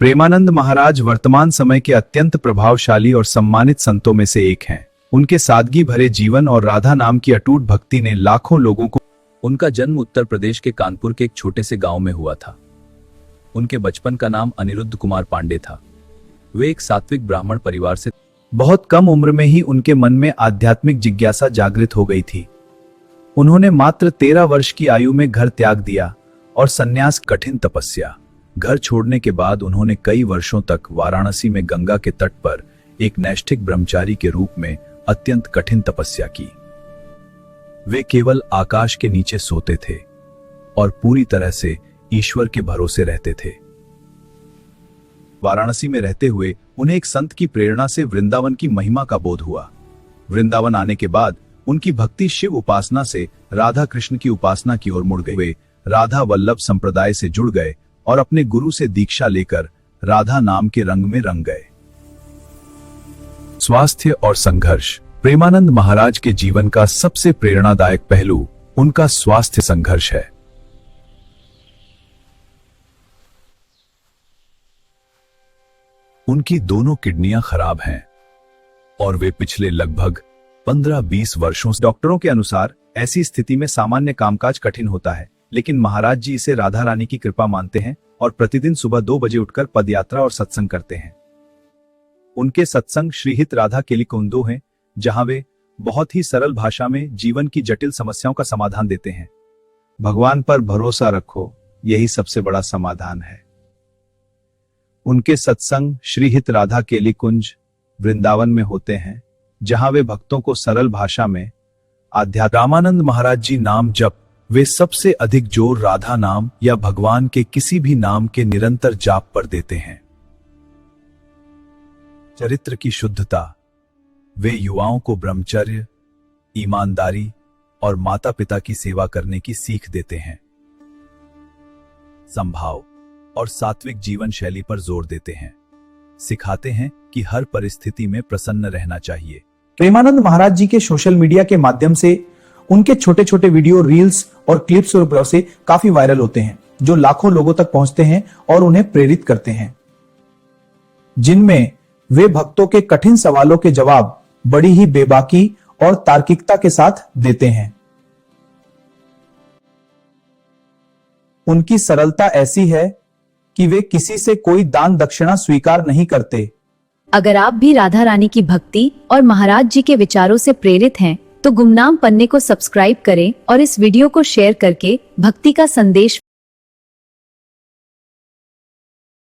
प्रेमानंद महाराज वर्तमान समय के अत्यंत प्रभावशाली और सम्मानित संतों में से एक हैं। उनके सादगी भरे जीवन और राधा नाम की अटूट भक्ति ने लाखों लोगों को। उनका जन्म उत्तर प्रदेश के कानपुर के एक छोटे से गांव में हुआ था। उनके बचपन का नाम अनिरुद्ध कुमार पांडे था। वे एक सात्विक ब्राह्मण परिवार से। बहुत कम उम्र में ही उनके मन में आध्यात्मिक जिज्ञासा जागृत हो गई थी। उन्होंने मात्र 13 वर्ष की आयु में घर त्याग दिया और संन्यास, कठिन तपस्या। घर छोड़ने के बाद उन्होंने कई वर्षों तक वाराणसी में गंगा के तट पर एक नैष्ठिक ब्रह्मचारी के रूप में अत्यंत कठिन तपस्या की। वे केवल आकाश के नीचे सोते थे और पूरी तरह से ईश्वर के भरोसे रहते थे। वाराणसी में रहते हुए उन्हें एक संत की प्रेरणा से वृंदावन की महिमा का बोध हुआ। वृंदावन आने के बाद उनकी भक्ति शिव उपासना से राधा कृष्ण की उपासना की ओर मुड़ गई। वे राधा वल्लभ संप्रदाय से जुड़ गए और अपने गुरु से दीक्षा लेकर राधा नाम के रंग में रंग गए। स्वास्थ्य और संघर्ष। प्रेमानंद महाराज के जीवन का सबसे प्रेरणादायक पहलू उनका स्वास्थ्य संघर्ष है। उनकी दोनों किडनियां खराब हैं और वे पिछले लगभग 15-20 वर्षों से। डॉक्टरों के अनुसार ऐसी स्थिति में सामान्य कामकाज कठिन होता है, लेकिन महाराज जी इसे राधा रानी की कृपा मानते हैं और प्रतिदिन सुबह 2 बजे उठकर पदयात्रा और सत्संग करते हैं। उनके सत्संग श्रीहित राधा केलिकुंदो हैं, जहां वे बहुत ही सरल भाषा में जीवन की जटिल समस्याओं का समाधान देते हैं। भगवान पर भरोसा रखो, यही सबसे बड़ा समाधान है। उनके सत्संग श्रीहित राधा केलिकुंज वृंदावन में होते हैं, जहां वे भक्तों को सरल भाषा में आध्यात्म। रामानंद महाराज जी नाम जप। वे सबसे अधिक जोर राधा नाम या भगवान के किसी भी नाम के निरंतर जाप पर देते हैं। चरित्र की शुद्धता। वे युवाओं को ब्रह्मचर्य, ईमानदारी और माता पिता की सेवा करने की सीख देते हैं। संभाव और सात्विक जीवन शैली पर जोर देते हैं। सिखाते हैं कि हर परिस्थिति में प्रसन्न रहना चाहिए। प्रेमानंद महाराज जी के सोशल मीडिया के माध्यम से उनके छोटे छोटे वीडियो, रील्स और क्लिप्स और से काफी वायरल होते हैं, जो लाखों लोगों तक पहुंचते हैं और उन्हें प्रेरित करते हैं, जिनमें वे भक्तों के कठिन सवालों के जवाब बड़ी ही बेबाकी और तार्किकता के साथ देते हैं। उनकी सरलता ऐसी है कि वे किसी से कोई दान दक्षिणा स्वीकार नहीं करते। अगर आप भी राधा रानी की भक्ति और महाराज जी के विचारों से प्रेरित हैं, तो गुमनाम पन्ने को सब्सक्राइब करें और इस वीडियो को शेयर करके भक्ति का संदेश